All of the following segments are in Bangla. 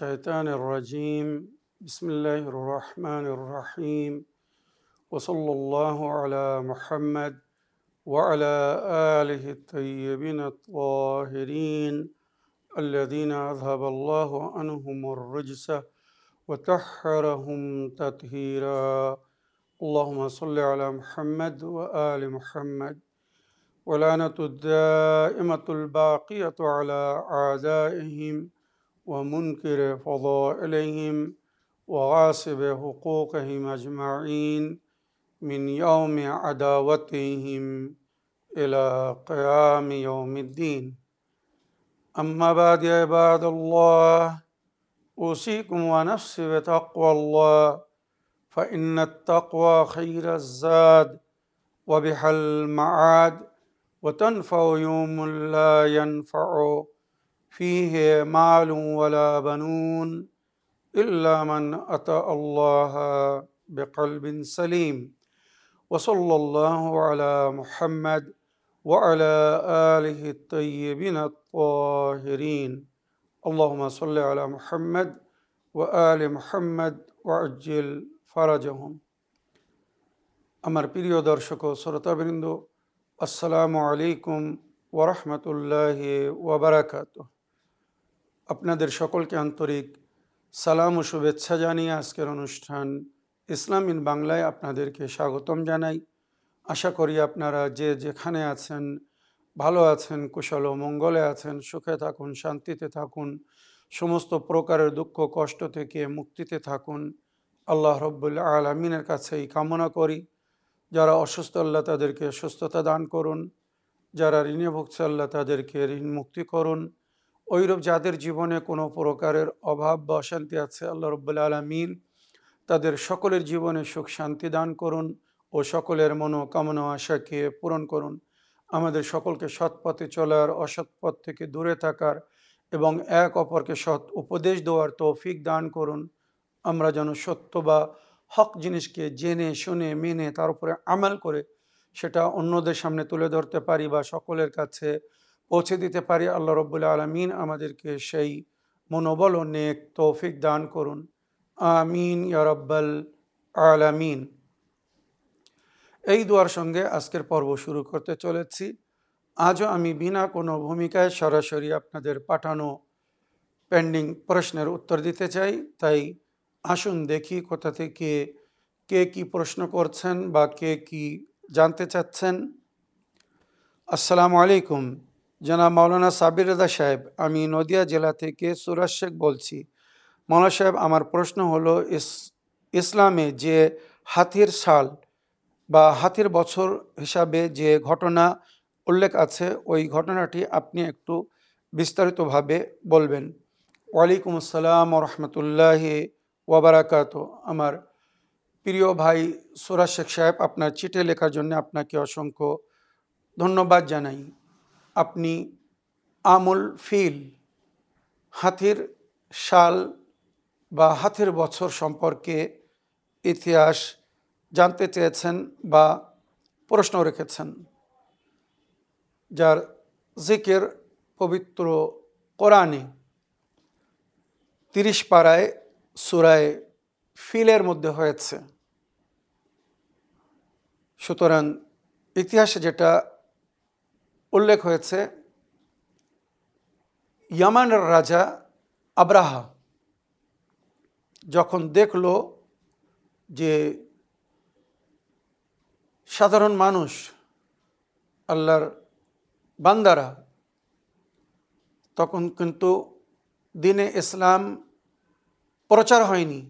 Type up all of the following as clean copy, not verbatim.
الشيطان الرجيم بسم الله الرحمن الرحيم وصلى الله على محمد وعلى آله الطيبين الطاهرين الذين أذهب الله عنهم الرجس وطهرهم تطهيرا اللهم صل على محمد وآل محمد ولعنة الدائمة الباقية على أعدائهم ومنكر فضائلهم وغاصب حقوقهم أجمعين من يوم عداوتهم إلى قيام يوم الدين أما بعد يا عباد الله أوصيكم ونفسي بتقوى الله فإن التقوى خير الزاد وبها المعاد وتنفع يوم لا ينفع فيه مال ولا بنون إلا من أتى الله بقلب سليم وصلى الله على محمد وعلى آله الطيبين الطاهرين اللهم صل على محمد وآل محمد وعجل فرجهم আমার প্রিয় দর্শক ও শ্রোতাবৃন্দ আসসালামু আলাইকুম ওয়া রাহমাতুল্লাহি ওয়া বারাকাতুহু। আপনাদের সকলকে আন্তরিক সালাম ও শুভেচ্ছা জানিয়ে আজকের অনুষ্ঠান ইসলাম ইন বাংলায় আপনাদেরকে স্বাগতম জানাই। আশা করি আপনারা যে যেখানে আছেন ভালো আছেন, কুশল ও মঙ্গলে আছেন, সুখে থাকুন, শান্তিতে থাকুন, সমস্ত প্রকারের দুঃখ কষ্ট থেকে মুক্তিতে থাকুন। আল্লাহ রব্বুল আলামিনের কাছে এই কামনা করি। যারা অসুস্থ আল্লাহ তাদেরকে সুস্থতা দান করুন, যারা ঋণে ভুগছে আল্লাহ তাদেরকে ঋণ মুক্তি করুন। ওইরূপ যাদের জীবনে কোনো প্রকারের অভাব বা অশান্তি আছে আল্লাহ রব্বুল আলামিন তাদের সকলের জীবনে সুখ শান্তি দান করুন ও সকলের মনোকামনা আশাকে পূরণ করুন। আমাদের সকলকে সৎ পথে চলার, অসৎ পথ থেকে দূরে থাকার এবং এক অপরকে সৎ উপদেশ দেওয়ার তৌফিক দান করুন। আমরা যেন সত্য বা হক জিনিসকে জেনে শুনে মেনে তার উপরে আমল করে সেটা অন্যদের সামনে তুলে ধরতে পারি বা সকলের কাছে পৌঁছে দিতে পারি। আল্লাহ রব্বুল আলামিন আমাদেরকে সেই মনোবল ও নেক তৌফিক দান করুন। আমিন ইয়া রাব্বাল আলামিন। এই দুয়ার সঙ্গে আজকের পর্ব শুরু করতে চলেছি। আজও আমি বিনা কোনো ভূমিকায় সরাসরি আপনাদের পাঠানো পেন্ডিং প্রশ্নের উত্তর দিতে চাই। তাই আসুন দেখি কোথা থেকে কে কি প্রশ্ন করছেন বা কে কি জানতে চাচ্ছেন। আসসালামু আলাইকুম, জনাব মাওলানা সাবির রেজা সাহেব, আমি নদিয়া জেলা থেকে সুরাজ শেখ বলছি। মাওলানা সাহেব, আমার প্রশ্ন হলো ইসলামে যে হাতির সাল বা হাতির বছর হিসাবে যে ঘটনা উল্লেখ আছে ওই ঘটনাটি আপনি একটু বিস্তারিতভাবে বলবেন। ওয়ালাইকুম আসসালাম ওয়া রাহমাতুল্লাহি ওয়া বারাকাতুহু। আমার প্রিয় ভাই সুরাজ শেখ সাহেব, আপনার চিঠি লেখার জন্য আপনাকে অসংখ্য ধন্যবাদ জানাই। আপনি আমুল ফিল হাতির সাল বা হাতির বছর সম্পর্কে ইতিহাস জানতে চেয়েছেন বা প্রশ্ন রেখেছেন, যার জিকির পবিত্র কোরআনে 30 পারায় সূরায়ে ফিলের মধ্যে হয়েছে। সুতরাং ইতিহাসে যেটা উল্লেখ হয়েছে, ইয়ামানের রাজা আব্রাহা যখন দেখল যে সাধারণ মানুষ, আল্লাহর বান্দারা, তখন কিন্তু দিনে ইসলাম প্রচার হয়নি।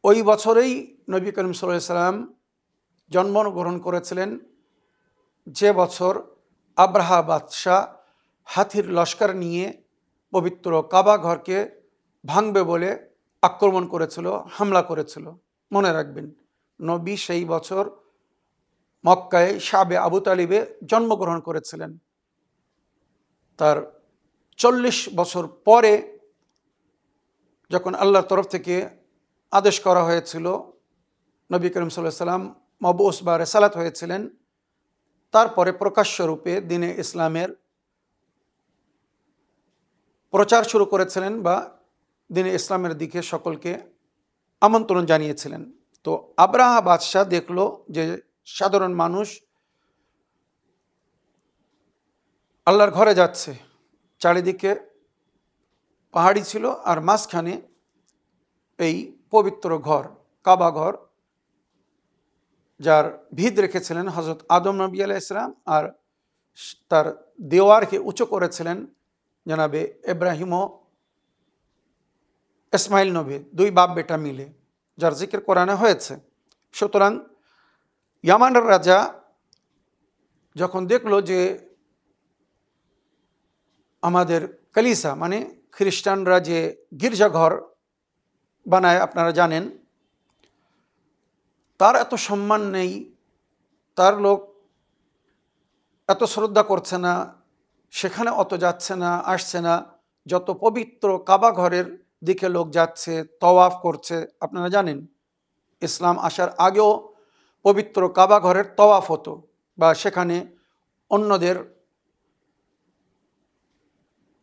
ওই বছরেই নবী করিম সাল্লাল্লাহু আলাইহি ওয়াসাল্লাম জন্মগ্রহণ করেছিলেন, যে বছর আব্রাহা বাদশাহ হাতির লস্কর নিয়ে পবিত্র কাবা ঘরকে ভাঙবে বলে আক্রমণ করেছিল, হামলা করেছিল। মনে রাখবেন, নবী সেই বছর মক্কায় শাবে আবু তালিবে জন্মগ্রহণ করেছিলেন। তার 40 বছর পরে যখন আল্লাহর তরফ থেকে আদেশ করা হয়েছিল, নবী করিম সাল্লাল্লাহু আলাইহি ওয়াসাল্লাম মবউস বা রিসালাত হয়েছিলেন, তারপরে প্রকাশ্যরূপে দ্বীনে ইসলামের প্রচার শুরু করেছিলেন বা দিনে ইসলামের দিকে সকলকে আমন্ত্রণ জানিয়েছিলেন। তো আব্রাহা বাদশাহ দেখলো যে সাধারণ মানুষ আল্লাহর ঘরে যাচ্ছে, চারিদিকে পাহাড়ি ছিল আর মাঝখানে এই পবিত্র ঘর, কাবা ঘর, যার ভিত রেখেছিলেন হযরত আদম নবী আলাইহিস সালাম, আর তার দেওয়ারকে উঁচু করেছিলেন জনাবে ইব্রাহিম ও ইসমাইল নবী, দুই বাপ বেটা মিলে, যার জিকির কোরআনে হয়েছে। সুতরাং ইয়ামানের রাজা যখন দেখলো যে আমাদের কালিসা মানে খ্রিস্টানরা যে গির্জাঘর বানায় আপনারা জানেন, তার এত সম্মান নেই, তার লোক এত শ্রদ্ধা করছে না, সেখানে অত যাচ্ছে না, আসছে না, যত পবিত্র কাবা ঘরের দিকে লোক যাচ্ছে, তওয়াফ করছে। আপনারা জানেন ইসলাম আসার আগেও পবিত্র কাবা ঘরের তওয়াফ হতো, বা সেখানে অন্যদের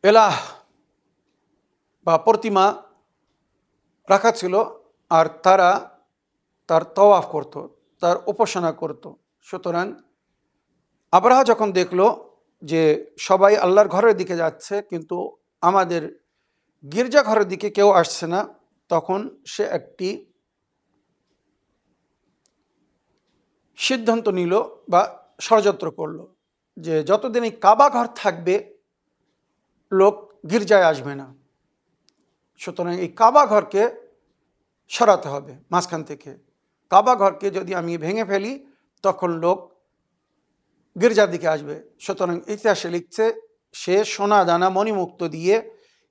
এলাহ বা প্রতিমা রাখা ছিল, আর তারা তার তওয়াফ করত, তার উপাসনা করত। সুতরাং আব্রাহা যখন দেখলো যে সবাই আল্লাহর ঘরের দিকে যাচ্ছে কিন্তু আমাদের গির্জা ঘরের দিকে কেউ আসছে না, তখন সে একটি সিদ্ধান্ত নিল বা ষড়যন্ত্র করলো যে যতদিন এই কাবা ঘর থাকবে লোক গির্জায় আসবে না। সুতরাং এই কাবা ঘরকে সরাতে হবে মাঝখান থেকে। কাবা ঘরকে যদি আমি ভেঙে ফেলি তখন লোক গির্জার দিকে আসবে। সুতরাং ইতিহাসে লিখছে সে সোনা দানা মণিমুক্ত দিয়ে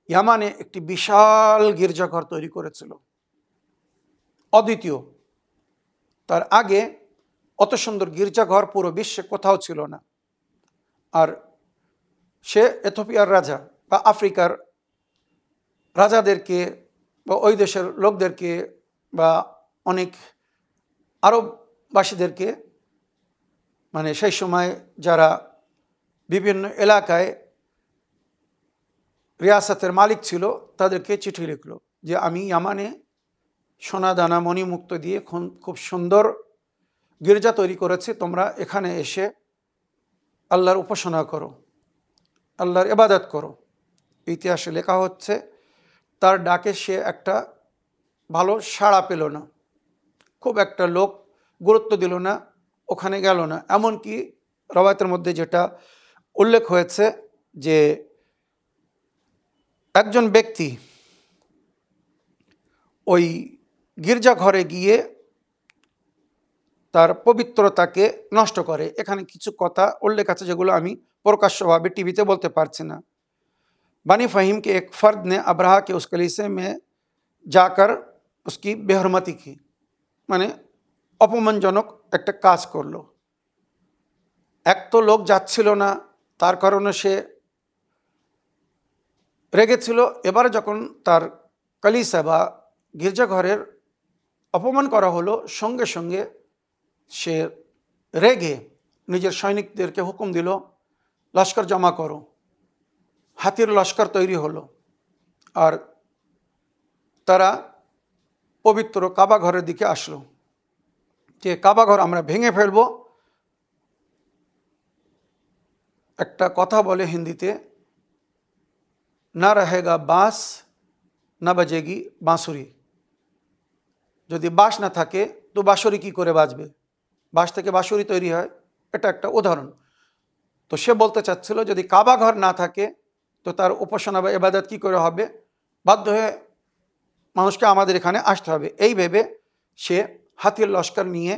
ইয়ামানে একটি বিশাল গির্জাঘর তৈরি করেছিল, অদ্বিতীয়। তার আগে অত সুন্দর গির্জাঘর পুরো বিশ্বে কোথাও ছিল না। আর সে ইথিওপিয়ার রাজা বা আফ্রিকার রাজাদেরকে বা ওই দেশের লোকদেরকে বা অনেক আরববাসীদেরকে, মানে সেই সময় যারা বিভিন্ন এলাকায় রিয়াসতের মালিক ছিল তাদেরকে চিঠি লিখলো যে আমি ইয়ামানে সোনা দানা মণিমুক্ত দিয়ে খুব সুন্দর গির্জা তৈরি করেছি, তোমরা এখানে এসে আল্লাহর উপাসনা করো, আল্লাহর ইবাদত করো। ইতিহাসে লেখা হচ্ছে তার ডাকে সে একটা ভালো সাড়া পেল না, খুব একটা লোক গুরুত্ব দিল না, ওখানে গেল না। এমনকি রওয়ায়াতের মধ্যে যেটা উল্লেখ হয়েছে যে একজন ব্যক্তি ওই গির্জা ঘরে গিয়ে তার পবিত্রতাকে নষ্ট করে। এখানে কিছু কথা উল্লেখ আছে যেগুলো আমি প্রকাশ্যভাবে टीवी बोलते पारছি না। बानी फ़हीम के एक फ़र्द ने अब्राहा के उस कलीसे में जाकर उसकी बेहरमती की, মানে অপমানজনক একটা কাজ করলো। এক তো লোক যাচ্ছিল না, তার কারণে সে রেগেছিল। এবারে যখন তার কালিসা বা গির্জাঘরের অপমান করা হলো, সঙ্গে সঙ্গে সে রেগে নিজের সৈনিকদেরকে হুকুম দিল লস্কর জমা করো। হাতির লস্কর তৈরি হলো আর তারা পবিত্র কাবা ঘরের দিকে আসলো যে কাবা ঘর আমরা ভেঙে ফেলবো। একটা কথা বলে হিন্দিতে, না রহেগা বাঁশ না বাজেগি বাঁশুরি। যদি বাঁশ না থাকে তো বাঁশুরি কি করে বাজবে? বাঁশ থেকে বাঁশুরি তৈরি হয়, এটা একটা উদাহরণ। তো সে বলতে চাচ্ছিল যদি কাবা ঘর না থাকে তো তার উপাসনা বা ইবাদত কি করে হবে? বাধ্য হয়ে মানুষকে আমাদের এখানে আসতে হবে। এই ভেবে সে হাতির লস্কর নিয়ে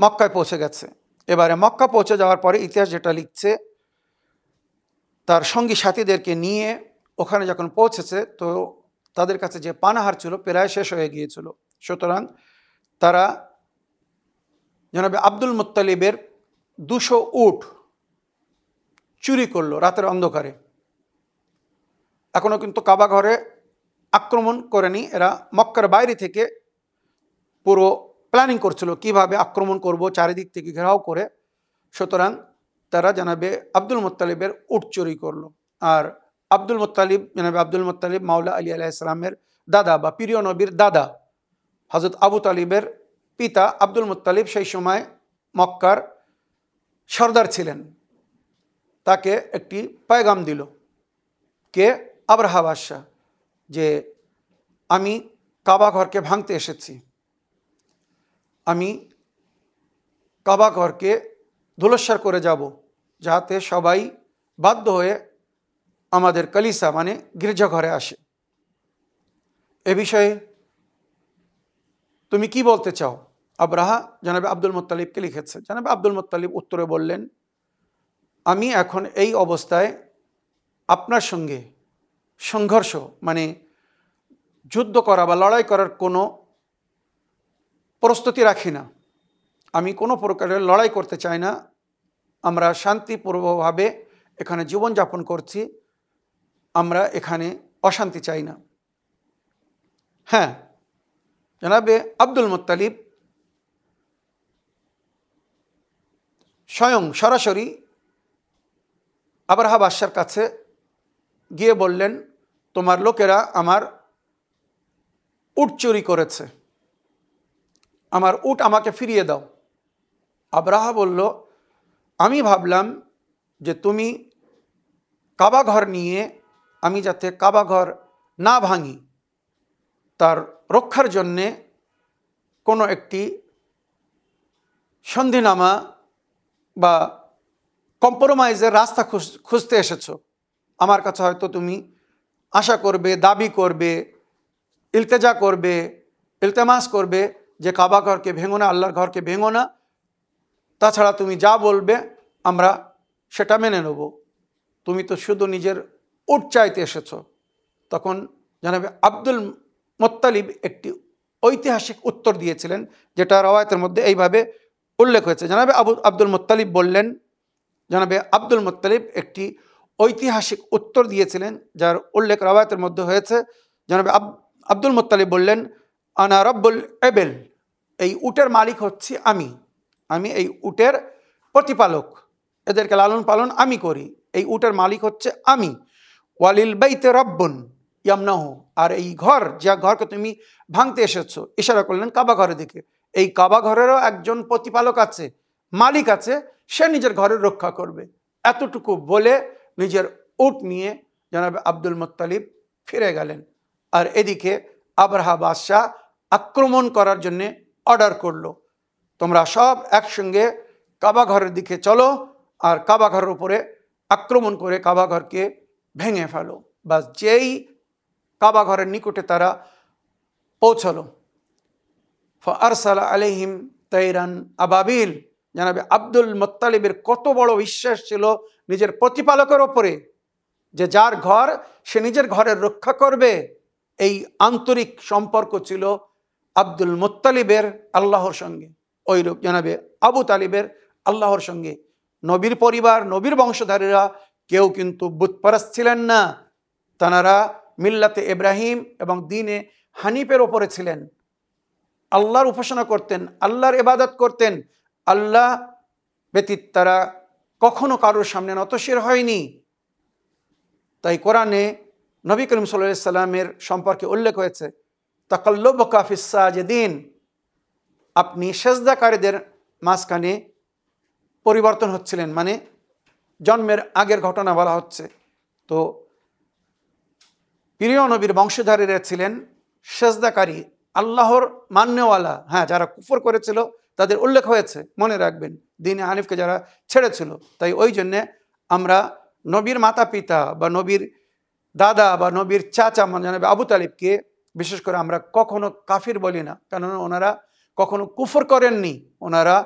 মক্কায় পৌঁছে গেছে। এবারে মক্কা পৌঁছে যাওয়ার পরে ইতিহাস যেটা লিখছে, তার সঙ্গী সাথীদেরকে নিয়ে ওখানে যখন পৌঁছেছে তো তাদের কাছে যে পানাহার ছিল প্রায় শেষ হয়ে গিয়েছিল। সুতরাং তারা জনাবে আব্দুল মুত্তালিবের 200 উট চুরি করলো রাতের অন্ধকারে। এখনও কিন্তু কাবা ঘরে আক্রমণ করেনি, এরা মক্কার বাইরে থেকে পুরো প্ল্যানিং করছিল কিভাবে আক্রমণ করব, চারিদিক থেকে ঘেরাও করে। সুতরাং তারা জানাবে আব্দুল মুত্তালিবের উট চুরি করলো। আর আব্দুল মুত্তালিব, জনাবে আব্দুল মুত্তালিব মাওলা আলী আলাইহিস সালামের দাদা বা প্রিয় নবীর দাদা হযরত আবু তালিবের পিতা আব্দুল মুত্তালিব সেই সময় মক্কার সর্দার ছিলেন। তাকে একটি পয়গাম দিল, কে? আবরাহা বাদশাহ, যে আমি কাবা ঘরকে ভাঙতে এসেছি, আমি কাবা ঘরকে ধুলস্যার করে যাব, যাতে সবাই বাধ্য হয়ে আমাদের কালিসা মানে গির্জাঘরে আসে। এ বিষয়ে তুমি কি বলতে চাও? আবরাহা জনাবে আব্দুল মুত্তালিবকে লিখেছে। জনাবে আব্দুল মুত্তালিব উত্তরে বললেন, আমি এখন এই অবস্থায় আপনার সঙ্গে সংঘর্ষ মানে যুদ্ধ করা বা লড়াই করার কোনো প্রস্তুতি রাখি না, আমি কোনো প্রকারের লড়াই করতে চাই না, আমরা শান্তিপূর্বকভাবে এখানে জীবনযাপন করছি, আমরা এখানে অশান্তি চাই না। হ্যাঁ, জনাবে আব্দুল মুত্তালিব স্বয়ং সরাসরি আবরাহা বাদশার কাছে গিয়ে বললেন, তোমার লোকেরা আমার উট চুরি করেছে, আমার উট আমাকে ফিরিয়ে দাও। আবরাহা বলল, আমি ভাবলাম যে তুমি কাবা ঘর নিয়ে, আমি যাতে কাবা ঘর না ভাঙি তার রক্ষার জন্যে কোনো একটি সন্ধিনামা বা কম্প্রোমাইজের রাস্তা খুঁজতে এসেছো। আমার কাছে হয়তো তুমি আশা করবে, দাবি করবে, ইলতেজা করবে, ইলতেমাস করবে যে কাবা ঘরকে ভেঙো না, আল্লাহর ঘরকে ভেঙো না, তাছাড়া তুমি যা বলবে আমরা সেটা মেনে নেব, তুমি তো শুধু নিজের উট চাইতে এসেছো। তখন জানাবে আব্দুল মুত্তালিব একটি ঐতিহাসিক উত্তর দিয়েছিলেন, যেটা রওয়ায়াতের মধ্যে এইভাবে উল্লেখ হয়েছে। জানাবে আব্দুল মুত্তালিব বললেন, জানাবে আব্দুল মুত্তালিব একটি ঐতিহাসিক উত্তর দিয়েছিলেন, যার উল্লেখ রওয়ায়াতের মধ্যে হয়েছে। জানাবে আব্দুল মুত্তালিব বললেন, আনা রব্বুল এবেল, এই উটের মালিক হচ্ছি আমি, আমি এই উটের প্রতিপালক, এদেরকে লালন পালন আমি করি, এই উটের মালিক হচ্ছে আমি। ওয়ালিল বাইতে রব্বুন ইয়ামনাহু, আর এই ঘর, যা ঘরকে তুমি ভাঙতে এসেছো, ইশারা করলেন কাবা ঘরের দিকে, এই কাবা ঘরেরও একজন প্রতিপালক আছে, মালিক আছে, সে নিজের ঘরের রক্ষা করবে। এতটুকু বলে নিজের উট নিয়ে জনাবে আব্দুল মুত্তালিব ফিরে গেলেন। আর এদিকে আবরাহা বাদশাহ আক্রমণ করার জন্যে অর্ডার করলো, তোমরা সব একসঙ্গে কাবা ঘরের দিকে চলো আর কাবা ঘরের উপরে আক্রমণ করে কাবা ঘরকে ভেঙে ফেলো। বাস যেই কাবা ঘরের নিকটে তারা পৌঁছলো, ফারসালা আলাইহিম তাইরান আবাবিল, জানাবে আব্দুল মুত্তালিবের কত বড় বিশ্বাস ছিল নিজের প্রতিপালকের ওপরে, যে যার ঘর সে নিজের ঘরের রক্ষা করবে। এই আন্তরিক সম্পর্ক ছিল আব্দুল মুত্তালিবের আল্লাহর সঙ্গে, ওইরূপ জানাবে আবু তালিবের আল্লাহর সঙ্গে। নবীর পরিবার, নবীর বংশধারীরা কেউ কিন্তু বুতপরস্ত ছিলেন না, তাঁরা মিল্লাতে ইব্রাহিম এবং দ্বীনে হানিফের ওপরে ছিলেন, আল্লাহর উপাসনা করতেন, আল্লাহর ইবাদত করতেন, আল্লাহ ব্যতীত তারা কখনো কারোর সামনে নতশির হয়নি। তাই কোরআনে নবী করিম সাল্লাল্লাহু আলাইহি সাল্লামের সম্পর্কে উল্লেখ হয়েছে, তাকাল্লুবুকা ফিস সাজিদিন, আপনি সেজদাকারীদের মাঝখানে পরিবর্তন হচ্ছিলেন, মানে জন্মের আগের ঘটনা বলা হচ্ছে। তো প্রিয় নবীর বংশধারীরা ছিলেন সেজদাকারী, আল্লাহর মান্যওয়ালা। হ্যাঁ, যারা কুফর করেছিল তাদের উল্লেখ হয়েছে, মনে রাখবেন, দ্বীনে হানিফকে যারা ছেড়েছিল। তাই ওই জন্যে আমরা নবীর মাতা পিতা বা নবীর দাদা বা নবীর চাচা জানাবে আবু তালিবকে বিশেষ করে আমরা কখনো কাফির বলি না, কেননা ওনারা কখনো কুফর করেননি, ওনারা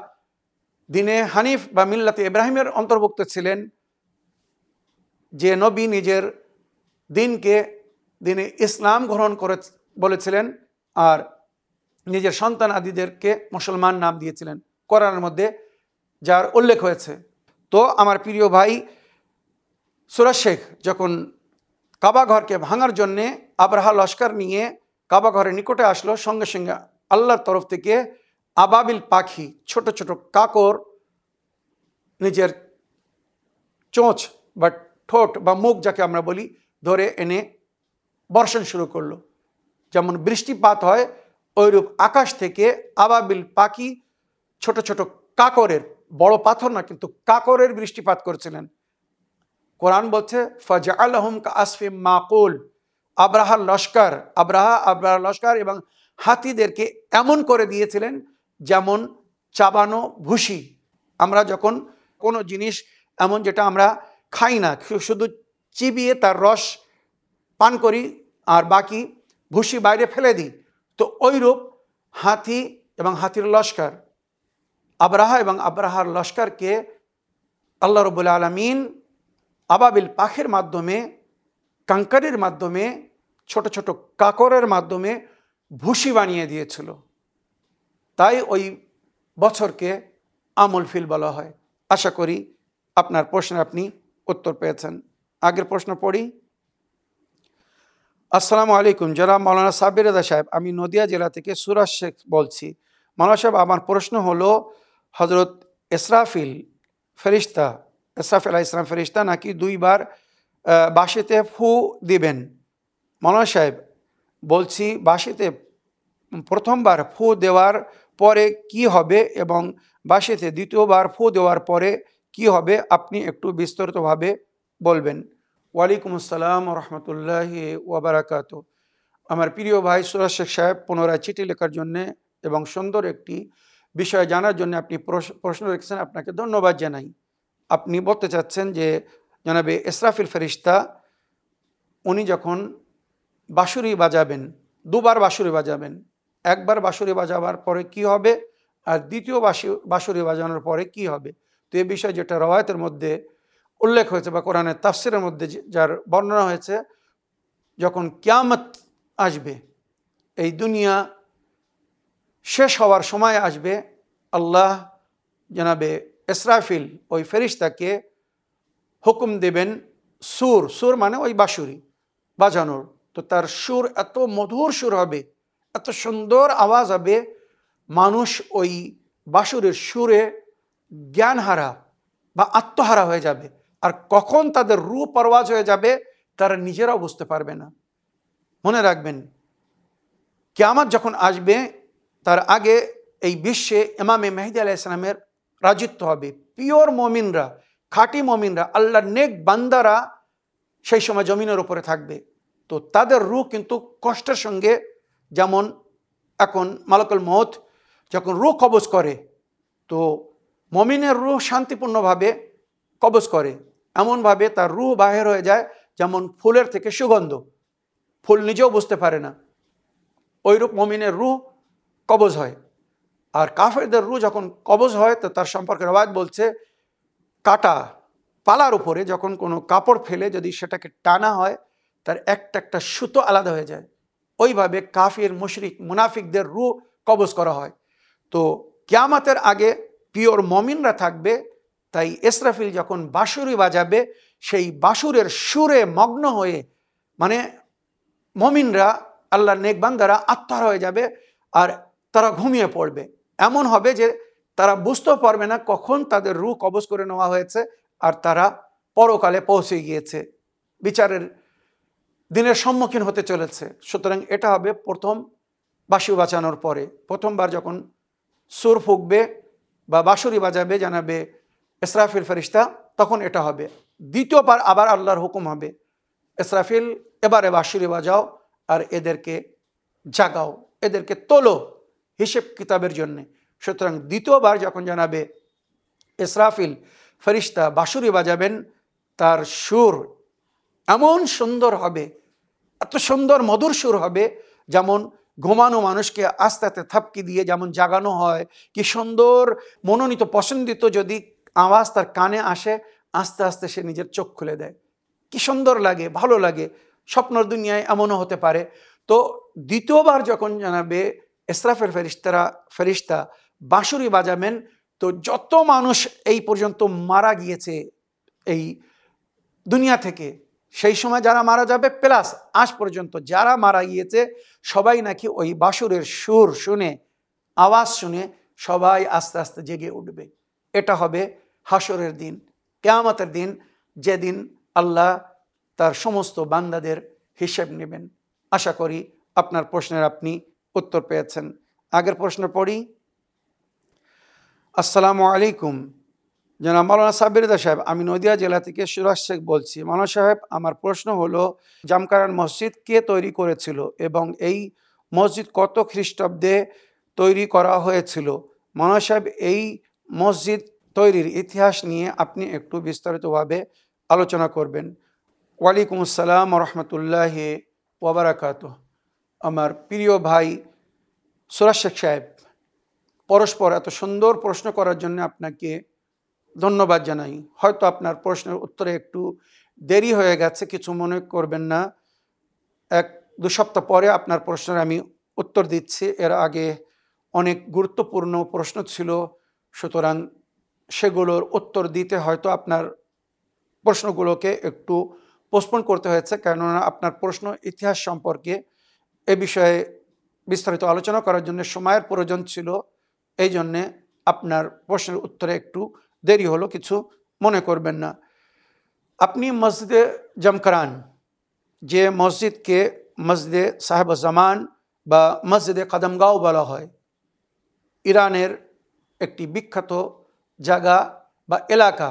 দ্বীনে হানিফ বা মিল্লাতে ইব্রাহিমের অন্তর্ভুক্ত ছিলেন, যে নবী নিজের দ্বীনকে দ্বীনে ইসলাম গ্রহণ করে বলেছিলেন আর নিজের সন্তান আদিদেরকে মুসলমান নাম দিয়েছিলেন, কোরআনের মধ্যে যার উল্লেখ হয়েছে। তো আমার প্রিয় ভাই, সূরা শেখ যখন কাবা ঘরকে ভাঙার জন্যে আবরাহা লস্কর নিয়ে কাবা ঘরের নিকটে আসলো, সঙ্গে সঙ্গে আল্লাহর তরফ থেকে আবাবিল পাখি, ছোট ছোট কাকর নিজের চোঁচ বা ঠোঁট বা মুখ যাকে আমরা বলি, ধরে এনে বর্ষণ শুরু করলো। যেমন বৃষ্টিপাত হয় ওইরূপ আকাশ থেকে আবাবিল পাখি, ছোট ছোট কাকরের, বড় পাথর না কিন্তু কাকরের বৃষ্টিপাত করছিলেন। কোরআন বলছে ফাজআলাহুম কাআসফিম মাকুল, আব্রাহার লস্কর এবং হাতিদেরকে এমন করে দিয়েছিলেন যেমন চাবানো ভুসি। আমরা যখন কোনো জিনিস এমন যেটা আমরা খাই না, শুধু চিবিয়ে তার রস পান করি আর বাকি ভুসি বাইরে ফেলে দিই, তো ওইরূপ হাতি এবং হাতির লস্কর, আবরাহা এবং আবরাহার লস্করকে আল্লাহ রাব্বুল আলামিন আবাবিল পাখির মাধ্যমে, কাঙ্কারির মাধ্যমে, ছোট ছোট কাকরের মাধ্যমে ভুসি বানিয়ে দিয়েছিল। তাই ওই বছরকে আমুল ফিল বলা হয়। আশা করি আপনার প্রশ্নের আপনি উত্তর পেয়েছেন। আগের প্রশ্ন পড়ি। আসসালামু আলাইকুম, জনাব মাওলানা সাব্বির রেজা সাহেব, আমি নদিয়া জেলা থেকে সুরাজ শেখ বলছি। মাওলানা সাহেব, আমার প্রশ্ন হলো হজরত ইসরাফিল আলাইহিস সালাম ফেরেশতা নাকি 2 বার বাঁশিতে ফু দিবেন। মাওলানা সাহেব বলছি, বাঁশিতে প্রথমবার ফু দেওয়ার পরে কি হবে এবং বাঁশিতে দ্বিতীয়বার ফু দেওয়ার পরে কি হবে, আপনি একটু বিস্তারিতভাবে বলবেন। ওয়ালাইকুম আসসালাম রহমতুল্লাহি ওয়াবারাকাতু। আমার প্রিয় ভাই সুরাজ শেখ সাহেব, পুনরায় চিঠি লেখার জন্যে এবং সুন্দর একটি বিষয় জানার জন্য আপনি প্রশ্ন রেখেছেন, আপনাকে ধন্যবাদ জানাই। আপনি বলতে চাচ্ছেন যে জনাবে ইসরাফিল ফেরেশতা উনি যখন বাঁশুরি বাজাবেন, 2 বার বাঁশুরি বাজাবেন, একবার বাঁশুরি বাজাবার পরে কি হবে আর দ্বিতীয় বাঁশুরি বাজানোর পরে কি হবে। তো এই বিষয়ে যেটা রওয়ায়াতের মধ্যে উল্লেখ হয়েছে বা কোরআনের তাফসিরের মধ্যে যার বর্ণনা হয়েছে, যখন কিয়ামত আসবে, এই দুনিয়া শেষ হওয়ার সময় আসবে, আল্লাহ জনাবে ইসরাফিল ওই ফেরেশতাকে হুকুম দেবেন সুর মানে ওই বাঁশুরি বাজানোর। তো তার সুর এত মধুর সুর হবে, এত সুন্দর আওয়াজ হবে, মানুষ ওই বাঁশুরির সুরে জ্ঞানহারা বা আত্মহারা হয়ে যাবে। আর কখন তাদের রূহ পরওয়াজ হয়ে যাবে তারা নিজেরাও বুঝতে পারবে না। মনে রাখবেন, কিয়ামত যখন আসবে তার আগে এই বিশ্বে ইমামে মেহেদী আলাইহিস সালামের রাজত্ব হবে। পিওর মমিনরা, খাঁটি মমিনরা, আল্লাহর নেক বান্দারা সেই সময় জমিনের উপরে থাকবে। তো তাদের রূহ কিন্তু কষ্টের সঙ্গে, যেমন এখন মালাকুল মউত যখন রূহ কবজ করে, তো মমিনের রূহ শান্তিপূর্ণভাবে কবজ করে, এমনভাবে তার রূহ বাহির হয়ে যায় যেমন ফুলের থেকে সুগন্ধ, ফুল নিজেও বুঝতে পারে না, ওইরূপ মমিনের রূহ কবজ হয়। আর কাফেরদের রূহ যখন কবজ হয় তো তার সম্পর্কে রওয়ায়াত বলছে, কাটা পালার উপরে যখন কোনো কাপড় ফেলে যদি সেটাকে টানা হয়, তার একটা একটা সুতো আলাদা হয়ে যায়। ওইভাবে কাফির, মুশরিক, মুনাফিকদের রূহ কবজ করা হয়। তো কিয়ামতের আগে পিওর মমিনরা থাকবে। তাই ইসরাফিল যখন বাঁশুরি বাজাবে, সেই বাঁশুরের সুরে মগ্ন হয়ে, মানে মমিনরা, আল্লাহর নেক বান্দারা আত্মহারা হয়ে যাবে আর তারা ঘুমিয়ে পড়বে। এমন হবে যে তারা বুঝতেও পারবে না কখন তাদের রূহ কবজ করে নেওয়া হয়েছে আর তারা পরকালে পৌঁছে গিয়েছে, বিচারের দিনের সম্মুখীন হতে চলেছে। সুতরাং এটা হবে প্রথম বাঁশি বাজানোর পরে, প্রথমবার যখন সুর ফুঁকবে বা বাঁশুরি বাজাবে জানাবে ইসরাফিল ফেরেশতা, তখন এটা হবে। দ্বিতীয়বার আবার আল্লাহর হুকুম হবে, ইসরাফিল এবারে বাঁশুরি বাজাও আর এদেরকে জাগাও, এদেরকে তোলো হিসেব কিতাবের জন্যে। সুতরাং দ্বিতীয়বার যখন জানাবে ইসরাফিল ফেরেশতা বাঁশুরি বাজাবেন, তার সুর এমন সুন্দর হবে, এত সুন্দর মধুর সুর হবে, যেমন ঘুমানো মানুষকে আস্তে আস্তে থাপকি দিয়ে যেমন জাগানো হয়, কি সুন্দর মনোনীত পছন্দিত যদি আওয়াজ তার কানে আসে, আস্তে আস্তে সে নিজের চোখ খুলে দেয়, কি সুন্দর লাগে, ভালো লাগে। স্বপ্নর দুনিয়ায় এমনও হতে পারে। তো দ্বিতীয়বার যখন জানাবে ইসরাফিল ফেরেশতা বাঁশুরি বাজাবেন, তো যত মানুষ এই পর্যন্ত মারা গিয়েছে এই দুনিয়া থেকে, সেই সময় যারা মারা যাবে প্লাস আজ পর্যন্ত যারা মারা গিয়েছে, সবাই নাকি ওই বাঁশুরের সুর শুনে, আওয়াজ শুনে সবাই আস্তে আস্তে জেগে উঠবে। এটা হবে হাসরের দিন, কিয়ামতের দিন, যেদিন আল্লাহ তার সমস্ত বান্দাদের হিসেব নেবেন। আশা করি আপনার প্রশ্নের আপনি উত্তর পেয়েছেন। আগের প্রশ্ন পড়ি। আসসালামু আলাইকুম, জনাব মাওলানা সাব্বির রেজা সাহেব, আমি নদিয়া জেলা থেকে সুরাজ শেখ বলছি। মাওলানা সাহেব, আমার প্রশ্ন হলো, জামকারান মসজিদ কে তৈরি করেছিল এবং এই মসজিদ কত খ্রিস্টাব্দে তৈরি করা হয়েছিল? মাওলানা সাহেব, এই মসজিদ তৈরির ইতিহাস নিয়ে আপনি একটু বিস্তারিতভাবে আলোচনা করবেন। ওয়ালাইকুম আসসালাম রহমতুল্লাহি ওয়া বারাকাতুহু। আমার প্রিয় ভাই সুরাজ শেখ সাহেব, পরস্পর এত সুন্দর প্রশ্ন করার জন্য আপনাকে ধন্যবাদ জানাই। হয়তো আপনার প্রশ্নের উত্তরে একটু দেরি হয়ে গেছে, কিছু মনে করবেন না। 1-2 সপ্তাহ পরে আপনার প্রশ্নের আমি উত্তর দিচ্ছি। এর আগে অনেক গুরুত্বপূর্ণ প্রশ্ন ছিল, সুতরাং সেগুলোর উত্তর দিতে হয়তো আপনার প্রশ্নগুলোকে একটু পোস্টপোন করতে হয়েছে, কেননা আপনার প্রশ্ন ইতিহাস সম্পর্কে এ বিষয়ে বিস্তারিত আলোচনা করার জন্য সময়ের প্রয়োজন ছিল। এই জন্যে আপনার প্রশ্নের উত্তরে একটু দেরি হলো, কিছু মনে করবেন না। আপনি মসজিদে জামকারান, যে মসজিদকে মসজিদে সাহেব জামান বা মসজিদে কদমগাঁও বলা হয়, ইরানের একটি বিখ্যাত জায়গা বা এলাকা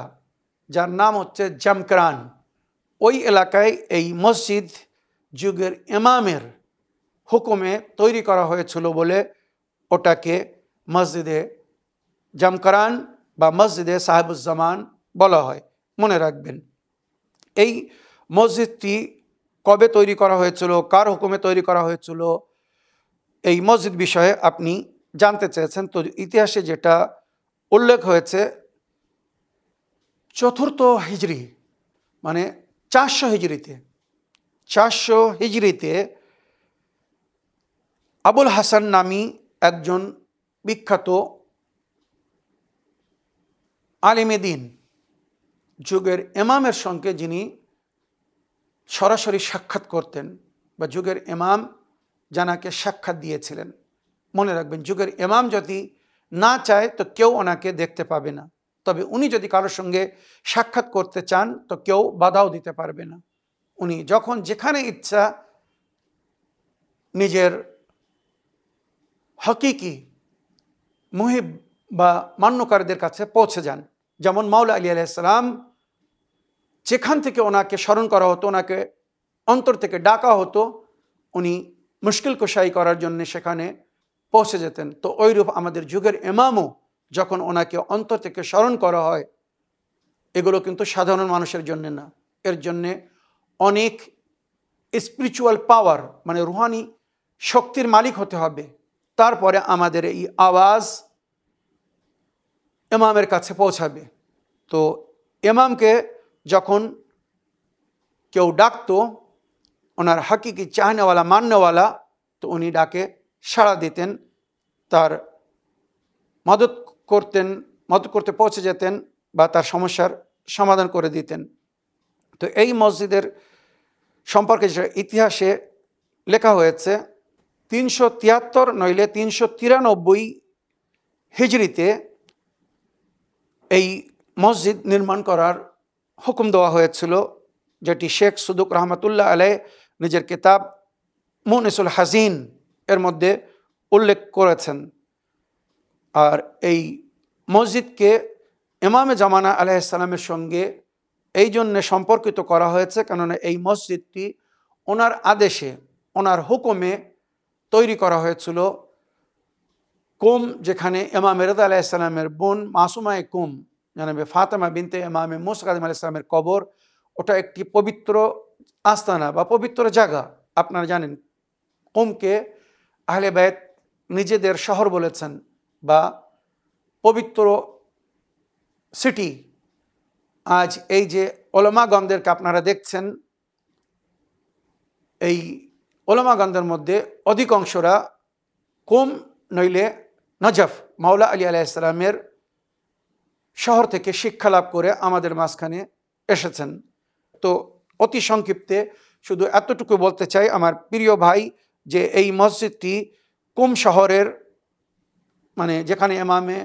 যার নাম হচ্ছে জামকারান, ওই এলাকায় এই মসজিদ যুগের ইমামের হুকুমে তৈরি করা হয়েছিল বলে ওটাকে মসজিদে জামকারান বা মসজিদে সাহেবুজ্জামান বলা হয়। মনে রাখবেন, এই মসজিদটি কবে তৈরি করা হয়েছিল, কার হুকুমে তৈরি করা হয়েছিল, এই মসজিদ বিষয়ে আপনি জানতে চেয়েছেন। তো ইতিহাসে যেটা উল্লেখ হয়েছে, 4th হিজরি মানে 400 হিজরিতে আবুল হাসান নামী একজন বিখ্যাত আলিমে দ্বীন, যুগের ইমামের সঙ্গে যিনি সরাসরি সাক্ষাৎ করতেন বা যুগের ইমাম জানাকে সাক্ষাৎ দিয়েছিলেন। মনে রাখবেন, যুগের ইমাম যদি না চায় তো কেউ ওনাকে দেখতে পাবে না, তবে উনি যদি কারোর সঙ্গে সাক্ষাৎ করতে চান তো কেউ বাধাও দিতে পারবে না। উনি যখন যেখানে ইচ্ছা নিজের হকিকি মুহিব বা মান্যকারীদের কাছে পৌঁছে যান। যেমন মাওলা আলী আলাইহিস সালাম, যেখান থেকে ওনাকে স্মরণ করা হতো, ওনাকে অন্তর থেকে ডাকা হতো, উনি মুশকিল কুশাই করার জন্য সেখানে পৌঁছে যেতেন। তো ওইরূপ আমাদের যুগের ইমামও যখন ওনাকে অন্তর থেকে স্মরণ করা হয়, এগুলো কিন্তু সাধারণ মানুষের জন্য না, এর জন্যে অনেক স্পিরিচুয়াল পাওয়ার মানে রুহানি শক্তির মালিক হতে হবে। তারপরে আমাদের এই আওয়াজ ইমামের কাছে পৌঁছাবে। তো ইমামকে যখন কেউ ডাকতো, ওনার হাকিকি চাহনেওয়ালা মাননেওয়ালা, তো উনি ডাকে সাড়া দিতেন, তার মদত করতে পৌঁছে যেতেন বা তার সমস্যার সমাধান করে দিতেন। তো এই মসজিদের সম্পর্কে যে ইতিহাসে লেখা হয়েছে, 373 নইলে 393 হিজরিতে এই মসজিদ নির্মাণ করার হুকুম দেওয়া হয়েছিল, যেটি শেখ সুদুক রহমতুল্লাহ আলাই নিজের কিতাব মুনিসুল হাজিন এর মধ্যে উল্লেখ করেছেন। আর এই মসজিদকে ইমামে জামানা আলাইহিস সালামের সঙ্গে এই জন্যে সম্পর্কিত করা হয়েছে, কেননা এই মসজিদটি ওনার আদেশে, ওনার হুকুমে তৈরি করা হয়েছিল। কুম, যেখানে ইমাম রেজা আলাইহিস সালামের বোন মাসুমায়ে কুম জানাবে ফাতেমা বিনতে ইমামে মুসা কাযিম আলাইহিস সালামের কবর, ওটা একটি পবিত্র আস্তানা বা পবিত্র জায়গা। আপনারা জানেন, কুমকে আহলে বাইত নিজেদের শহর বলেছেন বা পবিত্র সিটি। আজ এই যে ওলামাগণদেরকে আপনারা দেখছেন, এই ওলামাগণদের মধ্যে অধিকাংশরা কুম নইলে নজফ মাওলা আলী আলাইহিস সালামের শহর থেকে শিক্ষা লাভ করে আমাদের মাঝখানে এসেছেন। তো অতি সংক্ষিপ্তে শুধু এতটুকু বলতে চাই আমার প্রিয় ভাই, যে এই মসজিদটি কুম শহরের মানে যেখানে ইমামে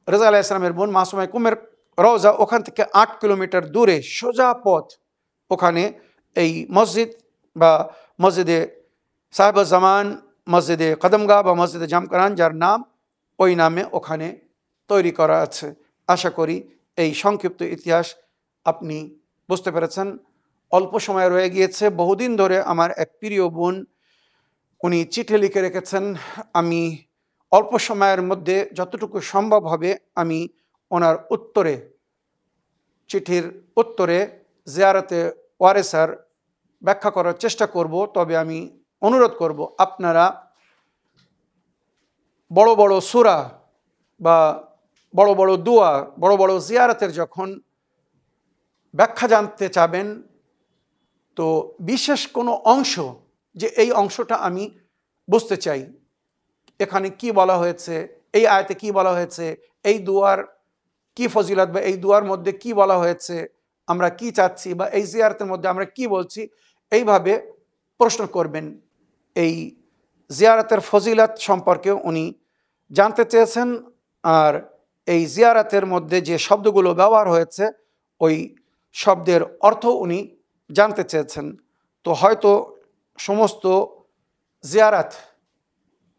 রেজা আলাইহিস সালামের বোন মাসুমায়ে কুমের রওজা, ওখান থেকে 8 কিলোমিটার দূরে সোজা পথ, ওখানে এই মসজিদ বা মসজিদে সাহেবুজ্জামান, মসজিদে কদমগাহ বা মসজিদে জামকরান, যার নাম ওই নামে ওখানে তৈরি করা আছে। আশা করি এই সংক্ষিপ্ত ইতিহাস আপনি বুঝতে পেরেছেন। অল্প সময় রয়ে গিয়েছে। বহুদিন ধরে আমার এক প্রিয় বোন উনি চিঠি লিখে রেখেছেন। আমি অল্প সময়ের মধ্যে যতটুকু সম্ভব হবে আমি ওনার উত্তরে, চিঠির উত্তরে জিয়ারতে ওয়ারেসার ব্যাখ্যা করার চেষ্টা করব। তবে আমি অনুরোধ করব, আপনারা বড় বড় সূরা বা বড় বড় দোয়া, বড় বড় জিয়ারতের যখন ব্যাখ্যা জানতে চাবেন, তো বিশেষ কোনো অংশ, যে এই অংশটা আমি বুঝতে চাই, এখানে কি বলা হয়েছে, এই আয়াতে কি বলা হয়েছে, এই দুয়ার কি ফজিলত, বা এই দুয়ার মধ্যে কি বলা হয়েছে, আমরা কি চাচ্ছি, বা এই জিয়ারতের মধ্যে আমরা কি বলছি, এইভাবে প্রশ্ন করবেন। এই জিয়ারতের ফজিলত সম্পর্কে উনি জানতে চেয়েছেন, আর এই জিয়ারতের মধ্যে যে শব্দগুলো ব্যবহার হয়েছে ওই শব্দের অর্থ উনি জানতে চেয়েছেন। তো হয়তো সমস্ত জিয়ারাত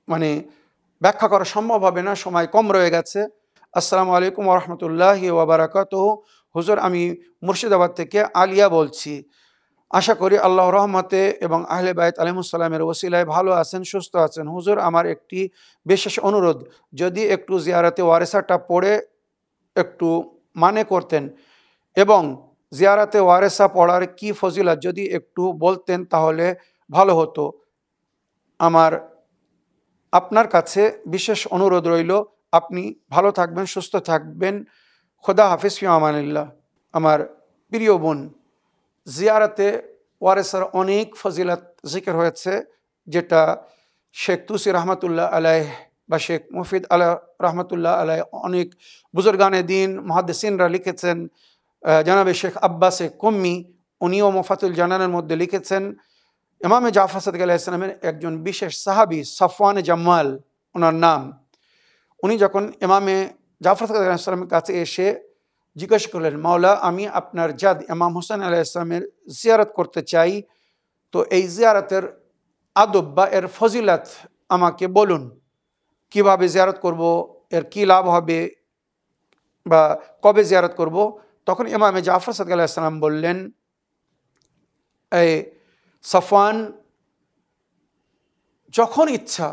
মানে ব্যাখ্যা করা সম্ভব হবে না, সময় কম রয়ে গেছে। আসসালামু আলাইকুম ওয়া রাহমাতুল্লাহি ওয়া বারাকাতুহু। হুজুর, আমি মুর্শিদাবাদ থেকে আলিয়া বলছি। আশা করি আল্লাহর রহমতে এবং আহলে বাইত আলাইহিসসালামের ওসিলায় ভালো আছেন, সুস্থ আছেন। হুজুর, আমার একটি বিশেষ অনুরোধ, যদি একটু জিয়ারতে ওয়ারেসাটা পড়ে একটু মানে করতেন, এবং জিয়ারতে ওয়ারেসা পড়ার কি ফজিলত যদি একটু বলতেন তাহলে ভালো হতো। আমার আপনার কাছে বিশেষ অনুরোধ রইল। আপনি ভালো থাকবেন, সুস্থ থাকবেন। খোদা হাফিজ, ফি আমানিল্লাহ। আমার প্রিয় বোন, জিয়ারতে ওয়ারেসার অনেক ফজিলত জিকির হয়েছে, যেটা শেখ তুসি রহমতুল্লাহ আলাইহ বা শেখ মুফিদ আলা রহমতুল্লাহ আলাইহ, অনেক বুজুর্গানে দিন মুহাদ্দিসিনরা লিখেছেন। জনাবে শেখ আব্বাসে কম্মি, উনিও মুফাতুল জানানের মধ্যে লিখেছেন। ইমামে জাফর সাদিক আলাইহিস সালামের একজন বিশেষ সাহাবী সফওয়ান জাম্মাল ওনার নাম, উনি যখন ইমামে জাফর সাদিক আলাইহিস সালামের কাছে এসে জিজ্ঞেস করলেন, মাওলা, আমি আপনার জাদ ইমাম হোসেন আলাইহিস সালামের জিয়ারত করতে চাই, তো এই জিয়ারতের আদব বা এর ফজিলত আমাকে বলুন, কিভাবে জিয়ারত করব, এর কি লাভ হবে, বা কবে জিয়ারত করব। তখন ইমামে জাফর সাদিক আলাইহিস সালাম বললেন, এই সফওয়ান, যখন ইচ্ছা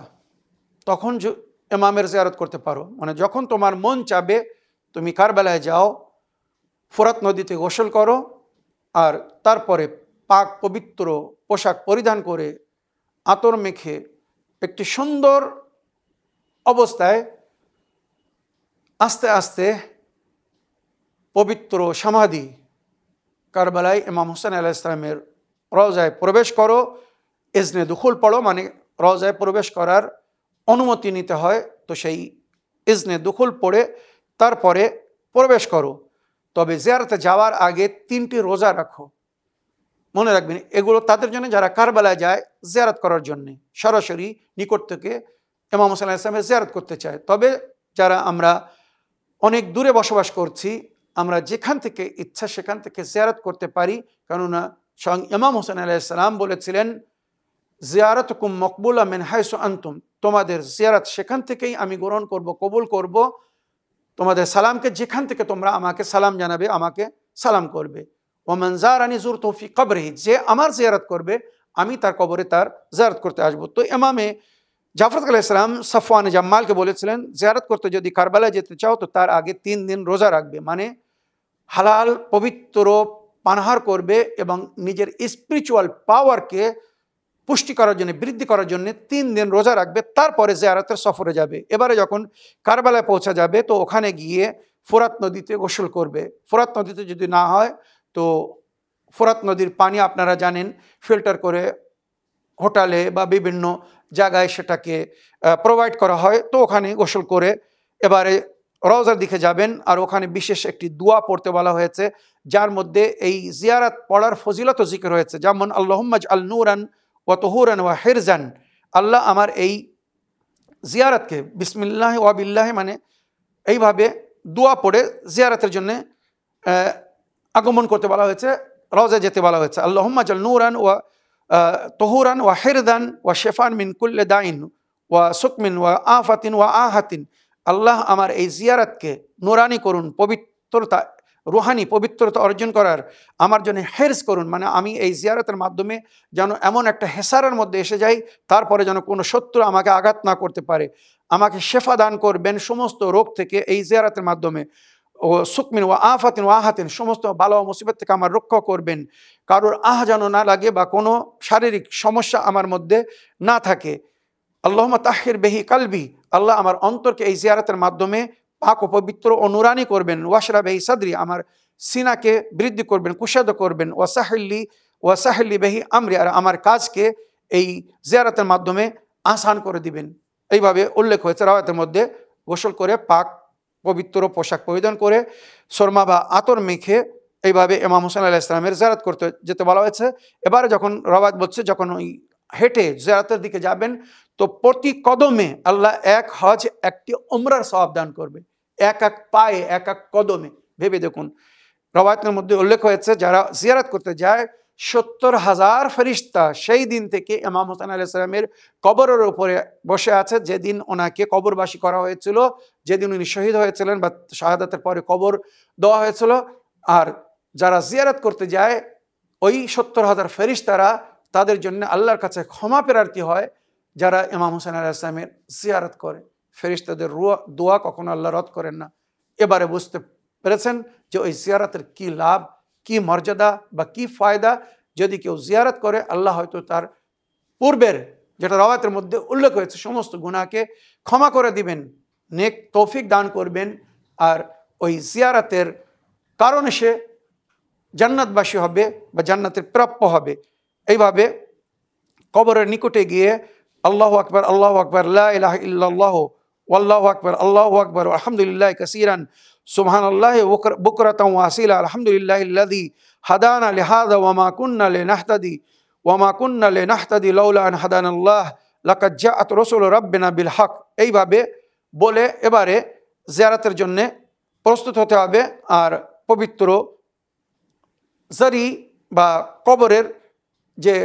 তখন ইমামের জিয়ারত করতে পারো, মানে যখন তোমার মন চাবে তুমি কারবালায় যাও, ফোরাত নদীতে গোসল করো, আর তারপরে পাক পবিত্র পোশাক পরিধান করে আতর মেখে একটি সুন্দর অবস্থায় আস্তে আস্তে পবিত্র সমাধি কারবালায় ইমাম হোসেন আলাইহিস সালামের রওজায় প্রবেশ করো। ইজনে দুখুল পড়ো, মানে রওজায় প্রবেশ করার অনুমতি নিতে হয়, তো সেই ইজনে দুখুল পড়ে তারপরে প্রবেশ করো। তবে জিয়ারতে যাওয়ার আগে 3টি রোজা রাখো। মনে রাখবেন, এগুলো তাদের জন্য যারা কারবালায় যায় জিয়ারত করার জন্য, সরাসরি নিকট থেকে ইমাম হোসেন আলাইহিস সালামের জিয়ারত করতে চায়। তবে যারা আমরা অনেক দূরে বসবাস করছি, আমরা যেখান থেকে ইচ্ছা সেখান থেকে জিয়ারত করতে পারি, কেননা স্বয়ং ইমাম হোসেন আলাইহিস সালাম বলেছিলেন, জিয়ারতুকুম মকবুলা মিন হাইসু আনতুম, তোমাদের জিয়ারত সেখান থেকেই আমি গ্রহণ করব, কবুল করব। তোমাদের সালামকে যেখান থেকে তোমরা আমাকে সালাম জানাবে, আমাকে সালাম করবে। ওমান যারানি যুরতু ফি কবরিহি, যে আমার জিয়ারত করবে আমি তার কবরে তার জিয়ারত করতে আসবো। তো ইমামে জাফর আলাইহিস সালাম সফওয়ান জাম্মালকে বলেছিলেন, জিয়ারত করতে যদি কারবালায় যেতে চাও তো তার আগে 3 দিন রোজা রাখবে, মানে হালাল পবিত্র পানাহার করবে এবং নিজের স্পিরিচুয়াল পাওয়ারকে পুষ্টি করার জন্য, বৃদ্ধি করার জন্য 3 দিন রোজা রাখবে। তারপরে জিয়ারতের সফরে যাবে। এবারে যখন কারবালায় পৌঁছা যাবে তো ওখানে গিয়ে ফোরাত নদীতে গোসল করবে। ফোরাত নদীতে যদি না হয় তো ফোরাত নদীর পানি আপনারা জানেন ফিল্টার করে হোটেলে বা বিভিন্ন জায়গায় সেটাকে প্রোভাইড করা হয়, তো ওখানে গোসল করে এবারে রওজার দিকে যাবেন। আর ওখানে বিশেষ একটি দোয়া পড়তে বলা হয়েছে, যার মধ্যে এই জিয়ারত পড়ার ফজিলত জিকির হয়েছে, যেমন আল্লাহুম্মা ইজআল নূরান ওয়া তুহুরান ওয়া হিরজান, আল্লাহ আমার এই জিয়ারতকে বিসমিল্লাহ ওয়া বিল্লাহ, মানে এইভাবে দোয়া পড়ে জিয়ারতের জন্য আগমন করতে বলা হয়েছে, রওজায় যেতে বলা হয়েছে। আল্লাহুম্মা জাল নূরান ওয়া তহুরান ওয়া হিরদান ওয়া শেফান মিন কুল্লি দাইন ওয়া সুকমিন ওয়া আফাতিন ওয়া আহাতিন। আল্লাহ আমার এই জিয়ারতকে নুরানি করুন, পবিত্রতা, রুহানি পবিত্রতা অর্জন করার আমার জন্য হেরজ করুন, মানে আমি এই জিয়ারতের মাধ্যমে যেন এমন একটা হেসারের মধ্যে এসে যাই, তারপরে যেন কোনো শত্রু আমাকে আঘাত না করতে পারে। আমাকে শেফা দান করবেন সমস্ত রোগ থেকে এই জিয়ারতের মাধ্যমে। ও সুকমিন ওয়া আফাতিন ওয়া আহাতিন, সমস্ত বালা ও মুসিবত থেকে আমার রক্ষা করবেন, কারোর যেন না লাগে বা কোনো শারীরিক সমস্যা আমার মধ্যে না থাকে। আল্লাহুম্মা তাহহির বিহি কালবি, আল্লাহ আমার অন্তরকে এই জিয়ারতের মাধ্যমে পাক ও পবিত্র ও নুরানি করবেন। ওয়াশরা বিহি সাদরি, আমার সিনাকে বৃদ্ধি করবেন, কুশাদ করবেন। ওয়াসাহিল্লি বিহি আমরি, আর আমার কাজকে এই জিয়ারতের মাধ্যমে আসান করে দিবেন। এইভাবে উল্লেখ হয়েছে রাওয়াতের মধ্যে। গোসল করে পাক পবিত্র পোশাক পরিধান করে সুরমা বা আতর মেখে এইভাবে ইমাম হোসেন আলাইহিস সালামের জিয়ারত করতে যেতে বলা হয়েছে। এবারে যখন রাওয়াত বলছে, যখন ওই হেঁটে জিয়ারতের দিকে যাবেন, তো প্রতি কদমে আল্লাহ এক হজ একটি উমরার সওয়াব দান করবে, এক এক পায়ে এক এক কদমে। ভেবে দেখুন, রাওয়াতের মধ্যে উল্লেখ হয়েছে যারা জিয়ারত করতে যায় 70,000 ফেরেশতা সেই দিন থেকে ইমাম হোসেন আলাইহিস সালামের কবরের উপরে বসে আছে, যেদিন ওনাকে কবরবাসী করা হয়েছিল, যেদিন উনি শহীদ হয়েছিলেন বা শাহাদাতের পরে কবর দেওয়া হয়েছিল। আর যারা জিয়ারত করতে যায় ওই 70,000 ফেরেশতারা, তাদের জন্য আল্লাহর কাছে ক্ষমা প্রার্থী হয় যারা ইমাম হোসেন আলাইহিস সালামের জিয়ারত করে। ফেরেশতাদের দোয়া কখনো আল্লাহ রদ করেন না। এবারে বুঝতে পেরেছেন যে ওই জিয়ারতের কি লাভ, কি মর্যাদা বা কি ফায়দা। যদি কেউ জিয়ারত করে, আল্লাহ হয়তো তার পূর্বের, যেটা রাওয়াতের মধ্যে উল্লেখ হয়েছে, সমস্ত গুনাহকে ক্ষমা করে দিবেন, নেক তৌফিক দান করবেন, আর ওই জিয়ারতের কারণে সে জান্নাতবাসী হবে বা জান্নাতের প্রাপ্য হবে। এইভাবে কবরের নিকটে গিয়ে আল্লাহু আকবার, আল্লাহু আকবার, লা ইলাহা ইল্লাল্লাহ, ওয়াল্লাহু আকবার, আল্লাহু আকবার, আলহামদুলিল্লাহি কাসীরান, সুবহানাল্লাহি বুকরাতান ওয়া আসীলা, আলহামদুলিল্লাহিল্লাযী হাদানা লিহাযা ওয়া মা কুন্না লিনাহতাদি লাউলা আন হাদানাল্লাহ, লাকাদ জাআত রাসূলু রাব্বিনা বিল হক। এইভাবে বলে এবারে জিয়ারতের জন্য প্রস্তুত হতে হবে। আর পবিত্র জারি বা কবরের যে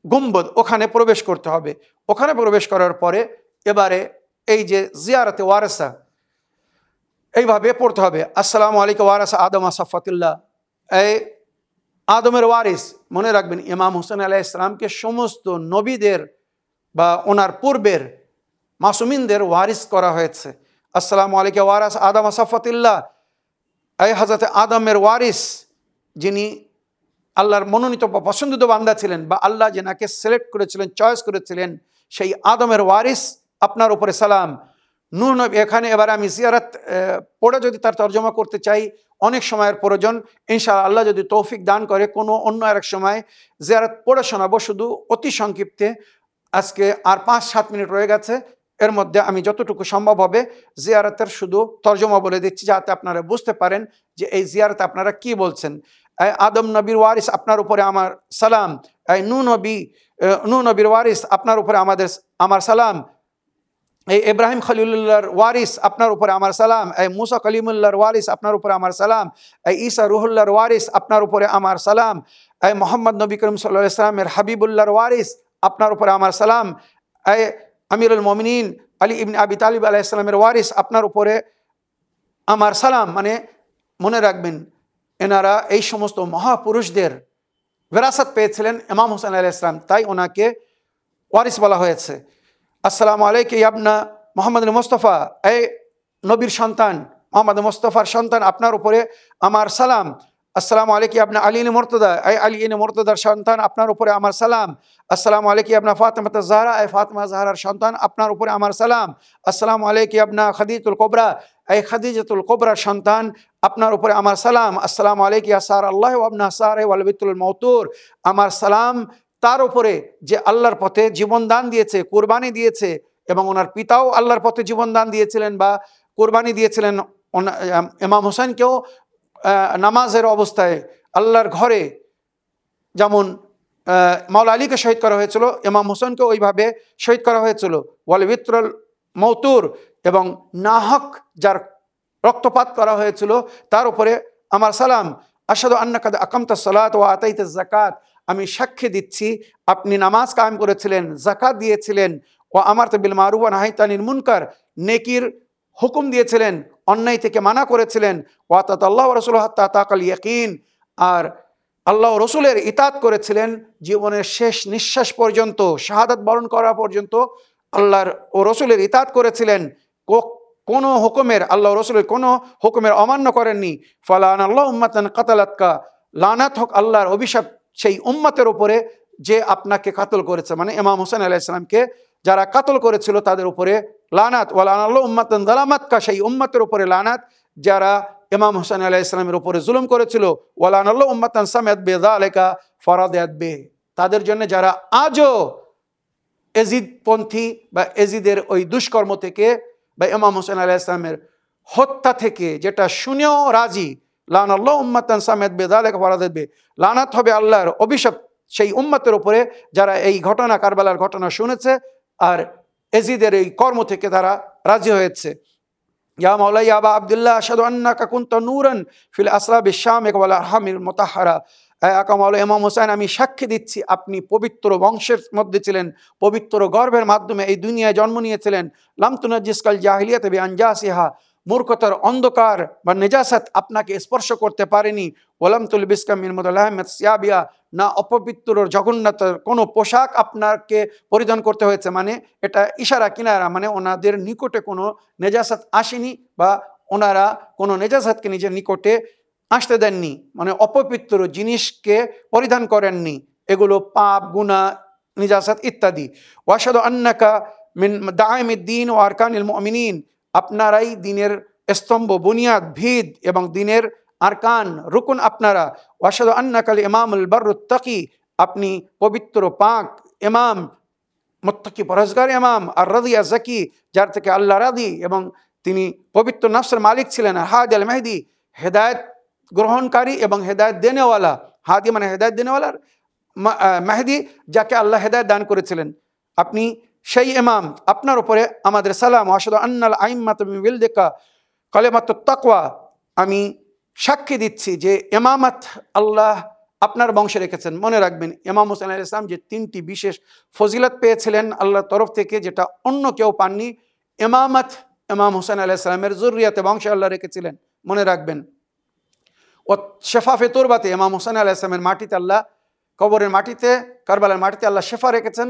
গুম্বদ, ওখানে প্রবেশ করতে হবে। ওখানে প্রবেশ করার পরে এবারে এই যে জিয়ারতে ওয়ারাসা, এইভাবে পড়তে হবে, আসসালামু আলাইকা ওয়ারাসা আদম সাফাতুল্লাহ। এই আদমের ওয়ারিস, মনে রাখবেন ইমাম হোসেন আলাইহিস সালামকে সমস্ত নবীদের বা ওনার পূর্বের মাসুমিনদের ওয়ারিস করা হয়েছে। আসসালামু আলাইকা ওয়ারাস আদম সাফাতুল্লাহ, এই হযরত আদমের ওয়ারিস, যিনি আল্লাহর মনোনীত বা পছন্দিত বান্দা ছিলেন, বা আল্লাহ যেনাকে সিলেক্ট করেছিলেন, চয়েস করেছিলেন, সেই আদমের ওয়ারিস, আপনার উপরে সালাম। নূহ নবী, এখানে এবার আমি জিয়ারত পড়ে যদি তার তর্জমা করতে চাই, অনেক সময়ের প্রয়োজন। ইনশাআল্লাহ আল্লাহ যদি তৌফিক দান করে কোনো অন্য আরেক সময় জিয়ারত পড়ে শোনাবো, শুধু অতি সংক্ষিপ্তে। আজকে আর 5-7 মিনিট রয়ে গেছে, এর মধ্যে আমি যতটুকু সম্ভব হবে জিয়ারতের শুধু তর্জমা বলে দিচ্ছি, যাতে আপনারা বুঝতে পারেন যে এই জিয়ারত আপনারা কি বলছেন। এই আদম নবীর ওয়ারিস, আপনার উপরে আমার সালাম। এই নূহ নবীর ওয়ারিস, আপনার উপরে আমার সালাম। এই ইব্রাহিম খলিলুল্লাহর ওয়ারিস, আপনার উপরে আমার সালাম। এই মুসা কলিমুল্লাহর ওয়ারিস, আপনার উপরে আমার সালাম। এই ঈসা রুহুল্লাহর ওয়ারিস, আপনার উপরে আমার সালাম। এই মোহাম্মদ নবী করিম সাল্লাল্লাহু আলাইহি ওয়াসাল্লামের হাবিবুল্লাহর ওয়ারিস, আপনার উপরে আমার সালাম। এই আমিরুল মুমিনিন আলী ইবনে আবি তালিব আলাইহিস সালামের ওয়ারিস, আপনার উপরে আমার সালাম। মানে মনে রাখবেন, এনারা এই সমস্ত মহাপুরুষদের বিরাসত পেয়েছিলেন ইমাম হোসেন আলাইহিস সালাম, তাই ওনাকে ওয়ারিস বলা হয়েছে। আসসালামু আলাইকা ইবনা মুহাম্মদ মুস্তাফা, এই নবীর সন্তান মোহাম্মদ মুস্তাফার সন্তান, আপনার উপরে আমার সালাম। আসসালামু আলাইকা ইবনা আলী মুর্তদা, এই আলী মুর্তদার সন্তান, আপনার উপরে আমার সালাম। আসসালামু আলাইকা ইবনা ফাতিমা জাহরা, এই ফাতিমা জাহরার সন্তান, আপনার উপরে আমার সালাম। আসসালামু আলাইকা ইবনা খাদিজাতুল কুবরা, এই খাদিজাতুল কুবরার সন্তান, আপনার উপরে আমার সালাম। আসসালামু আলাইকা ইয়া সার আল্লাহ ওয়া ইবনা সারে ওয়াল বিতুল মাউতুর, আমার সালাম তার উপরে যে আল্লাহর পথে জীবন দান দিয়েছে, কুরবানি দিয়েছে, এবং ওনার পিতাও আল্লাহর পথে জীবন দান দিয়েছিলেন বা কুরবানি দিয়েছিলেন। ইমাম হোসেনকেও নামাজের অবস্থায় আল্লাহর ঘরে যেমন মাওলা আলীকে শহীদ করা হয়েছিল, ইমাম হোসেনকে ওইভাবে শহীদ করা হয়েছিল। ওয়াল বিতুল মাউতুর, এবং নাহক যার রক্তপাত করা হয়েছিল তার উপরে আমার সালাম। আশহাদু আন্নাকা আকামতাস সালাত ওয়া আতাইতাজ যাকাত, আমি সাক্ষ্য দিচ্ছি আপনি নামাজ কায়েম করেছিলেন, যাকাত দিয়েছিলেন, ও আমারতা বিল মারুফ ওয়া নাহাইতা আনিল মুনকার, নেকির হুকুম দিয়েছিলেন, অন্যায় থেকে মানা করেছিলেন, ওয়া আতাতাল্লাহু ওয়া রাসূলুহু হাত্তা আতাকাল ইয়াকিন, আর আল্লাহ ও রসুলের ইতাত করেছিলেন জীবনের শেষ নিঃশ্বাস পর্যন্ত, শাহাদাত বরণ করা পর্যন্ত আল্লাহর ও রসুলের ইতাত করেছিলেন, কোনো হুকুমের, আল্লাহ রসুলের কোনো হুকুমের অমান্য করেননি। ফালান আল্লাহ উম্মাতান কাতালাতকা, লানাত হোক আল্লাহর অভিশাপ সেই উম্মতের উপরে যে আপনাকে কাতল করেছে, মানে ইমাম হোসেন আলাইহিস সালামকে যারা কাতল করেছিল তাদের উপরে লানাত। ওয়ালান আল্লাহ উম্মাতান যালামাতকা, সেই উম্মতের উপরে লানাত যারা ইমাম হোসেন আলাইহিস সালামের উপরে জুলুম করেছিল। ওয়ালান আল্লাহ উম্মাতান সামিয়াত বিযালিকা ফারাদিয়াত বে, তাদের জন্য যারা আজও এজিদপন্থী বা এজিদের ওই দুষ্কর্ম থেকে বা ইমাম হোসেন আলাইহিস সালামের হত্যা থেকে যেটা শুনেও রাজি, লান আল্লাহ উম্মাতান সামিয়াত বিযালিকা ফারাদিয়াত বে, লানাত হবে আল্লাহর অভিশাপ সেই উম্মতের উপরে যারা এই ঘটনা, কারবালার ঘটনা শুনেছে আর এজিদের এই কর্ম থেকে তারা রাজি হয়েছে। ইয়া মাওলা ইয়া আবা আব্দুল্লাহ আশহাদু আন্নাকা কুনতা নূরান ফিল আসরাবিশ শামিক ওয়াল আরহামিল মুতাহহারা, আকা মাওলা ইমাম হোসেন আমি সাক্ষী দিচ্ছি আপনি পবিত্র বংশের মধ্যে ছিলেন, পবিত্র গর্ভের মাধ্যমে এই দুনিয়ায় জন্ম নিয়েছিলেন। লাম তুনাজ্জিসকাল জাহিলিয়াত বিআনজাসিহা, মূর্খতার অন্ধকার বা নেজাসাত আপনাকে স্পর্শ করতে পারেনি। ওয়ালাম তুলবিসকা মিন মুদালাহামাত সিয়াবিয়া, না অপবিত্র জঘন্যতার কোনো পোশাক আপনাকে পরিধান করতে হয়েছে, মানে এটা ইশারা কিনারা, মানে ওনাদের নিকটে কোনো নেজাসাত আসেনি বা ওনারা কোনো নেজাসাতকে নিজের নিকটে আসতে দেননি, মানে অপবিত্র জিনিসকে পরিধান করেননি, এগুলো পাপ, গুনাহ, নিজাসাত ইত্যাদি। ওয়াশহাদু আন্নাকা মিন দাআইমিদ দ্বীন ওয়া আরকানিল মুমিনিন, আপনারাই দিনের স্তম্ভ, বুনিয়াদ, ভিত এবং দিনের আরকান, রুকুন আপনারা। ওয়াশহাদু আন্নাকাল ইমামুল বাররুত তাকি, আপনি পবিত্র পাক ইমাম, মুত্তাকি পরহেজগার ইমাম, আর রাদিয়া জাকি, যার থেকে আল্লাহ রাদি এবং তিনি পবিত্র নফসের মালিক ছিলেন, আর হাদি আল মেহদি, হেদায়েত গ্রহণকারী এবং হেদায়েত দেনেওয়ালা, হাদি মানে হেদায়েত দেনেওয়ালার, মেহদি যাকে আল্লাহ হেদায়েত দান করেছিলেন, আপনি সেই ইমাম, আপনার উপরে আমাদের সালাম। ওয়াশহাদু আন্নাল আইম্মাতা মিন ওয়ালদিকা কালিমাতুত তাকওয়া, আমি সাক্ষী দিচ্ছি যে ইমামত আল্লাহ আপনার বংশে রেখেছেন। মনে রাখবেন ইমাম হোসেন আলাইহিস সালাম যে তিনটি বিশেষ ফজিলত পেয়েছিলেন আল্লাহর তরফ থেকে, যেটা অন্য কেউ পাননি, ইমামত ইমাম হোসেন আলাইহিস সালামের যুররিয়াতে বংশে আল্লাহ রেখেছিলেন, মনে রাখবেন। ও শেফাফে তুরবাতে, ইমাম হোসেন আলাইহিস সালামের মাটিতে আল্লাহ, কবরের মাটিতে, কারবালার মাটিতে আল্লাহ শেফা রেখেছেন।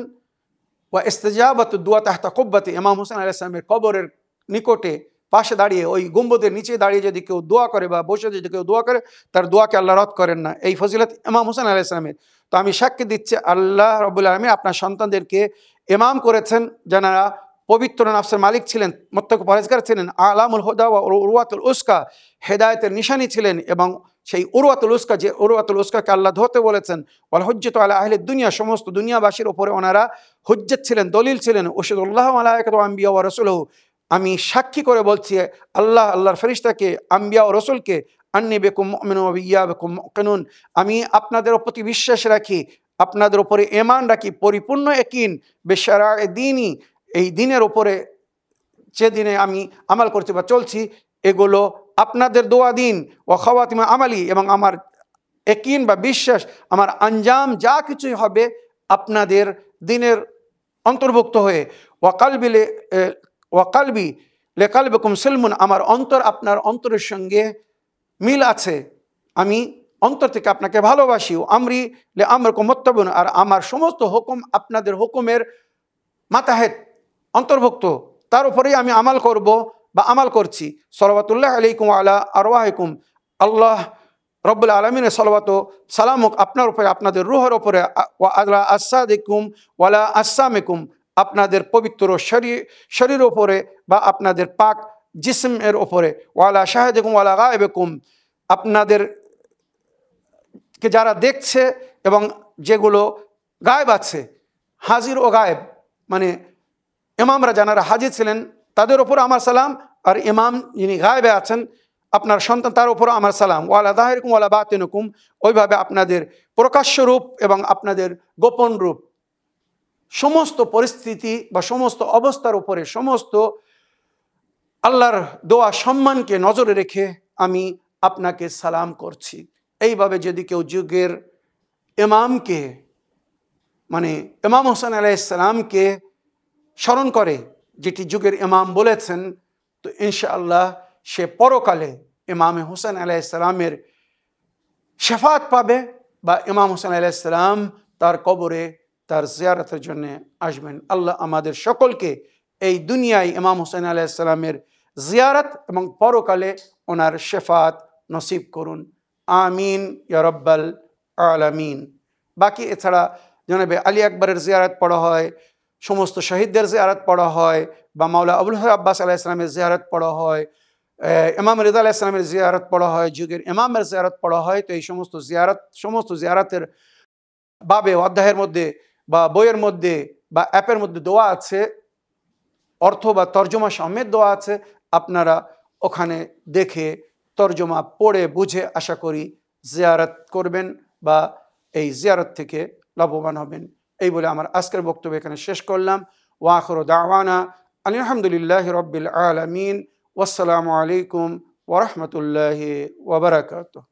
ওয়া ইস্তিজাবাতু দুআ তাহতা কুব্বাতি, ইমাম হোসেন আলাইহিস সালামের কবরের নিকটে পাশে দাঁড়িয়ে, ওই গম্বুজের নিচে দাঁড়িয়ে যদি কেউ দোয়া করে বা বসে যদি কেউ দোয়া করে, তার দোয়াকে আল্লাহ রদ করেন না। এই ফজিলত ইমাম হোসেন আলাইহিস সালামের। তো আমি সাক্ষী দিচ্ছি আল্লাহ রাব্বুল আলামিন আপনার সন্তানদেরকে ইমাম করেছেন, যারা পবিত্র নফসের মালিক ছিলেন, মুত্তাকি পরহেজগার ছিলেন, আলামুল হুদা ওয়া উরওয়াতুল উসকা, হেদায়েতের নিশানি ছিলেন, এবং সেই উরওয়াতুল উসকা, যে উরওয়াতুল উসকাকে আল্লাহ ধরতে বলেছেন, ওয়াল হুজ্জাতু আলা আহলিদ দুনিয়া, সমস্ত দুনিয়াবাসীর উপরে ওনারা হুজ্জত ছিলেন, দলিল ছিলেন। ওয়াশহাদুল্লাহু মালাইকাতু ওয়া আম্বিয়া ওয়া রাসূলুহু, আমি সাক্ষী করে বলছি আল্লাহ, আল্লাহর ফেরেশতাকে, আম্বিয়া ও রসুলকে, আন্নী বিকুম মুমিনুন ওয়া ইয়্যা বিকুম মুকিনুন, আমি আপনাদের প্রতি বিশ্বাস রাখি, আপনাদের উপরে ঈমান রাখি, পরিপূর্ণ ইয়াকিন, বিশরা'i দীনি, এই দিনের উপরে যে দিনে আমি আমাল করছি বা চলছি, এগুলো আপনাদের দোয়া দিন, ও খাওয়াতিমা আমালি, এবং আমার ইয়াকিন বা বিশ্বাস, আমার আঞ্জাম যা কিছুই হবে আপনাদের দিনের অন্তর্ভুক্ত হয়ে। ওয়াকালবি লেকালবিকুম সিলমুন, আমার অন্তর আপনার অন্তরের সঙ্গে মিল আছে, আমি অন্তর থেকে আপনাকে ভালোবাসি। ও আমরি লে আমরকুম মুত্তাবিউন, আর আমার সমস্ত হুকুম আপনাদের হুকুমের মাতাহেত, অন্তর্ভুক্ত, তার উপরেই আমি আমাল করব বা আমাল করছি। সলাওয়াতুল্লাহ আলাইকুম ওয়া আলা আরওয়াহিকুম, আল্লাহ রব্বুল আলামিনের সলাওয়াত ও সালাম হোক আপনার উপরে, আপনাদের রূহের উপরে, ওয়া আলা আসাদিকুম ওয়ালা আসামিকুম, আপনাদের পবিত্র শরীর ওপরে বা আপনাদের পাক জিসমের ওপরে, ওয়ালা শাহিদিকুম ওয়ালা গায়বিকুম, আপনাদেরকে যারা দেখছে এবং যেগুলো গায়েব আছে, হাজির ও গায়েব, মানে ইমামরা যারা হাজির ছিলেন তাদের ওপর আমার সালাম, আর ইমাম যিনি গায়েবে আছেন আপনার সন্তান, তার উপর আমার সালাম। ওয়ালা যাহিরিকুম ওয়ালা বাতিনুকুম, ওইভাবে আপনাদের প্রকাশ্য রূপ এবং আপনাদের গোপন রূপ, সমস্ত পরিস্থিতি বা সমস্ত অবস্থার উপরে সমস্ত আল্লাহর দোয়া সম্মানকে নজরে রেখে আমি আপনাকে সালাম করছি। এইভাবে যদি কেউ যুগের ইমামকে মানে ইমাম হোসেন আলাইহিস সালামকে স্মরণ করে, যেটি যুগের ইমাম বলেছেন, তো ইনশাআল্লাহ সে পরকালে ইমাম হোসেন আলাইহিস সালামের শেফাত পাবে, বা ইমাম হোসেন আলাইহিস সালাম তার কবরে তার জিয়ারতের জন্য আসবেন। আল্লাহ আমাদের সকলকে এই দুনিয়ায় ইমাম হোসেন আলাইহিস সালামের জিয়ারত এবং পরকালে ওনার শেফাত নসিব করুন। আমিন ইয়া রাব্বাল আলামিন। বাকি এছাড়া জনাবে আলী আকবরের জিয়ারত পড়া হয়, সমস্ত শহীদদের জিয়ারত পড়া হয়, বা মাওলা আবুল আব্বাস আলাইহিস সালামের জিয়ারত পড়া হয়, ইমাম রিদা আলাইহিস সালামের জিয়ারত পড়া হয়, যুগের ইমামের জিয়ারত পড়া হয়। তো এই সমস্ত জিয়ারতের বাবে অধ্যায়ের মধ্যে বা বইয়ের মধ্যে বা অ্যাপের মধ্যে দোয়া আছে, অর্থ বা তর্জমা সমেত দোয়া আছে। আপনারা ওখানে দেখে তর্জমা পড়ে বুঝে আশা করি জিয়ারত করবেন বা এই জিয়ারত থেকে লাভবান হবেন। এই বলে আমার আজকের বক্তব্য এখানে শেষ করলাম। ওয়া আখিরু দাওয়ানা আলহামদুলিল্লাহি রাব্বিল আলামিন। ওয়াসসালামু আলাইকুম ওয়া রাহমাতুল্লাহি ওয়া বারাকাতুহু।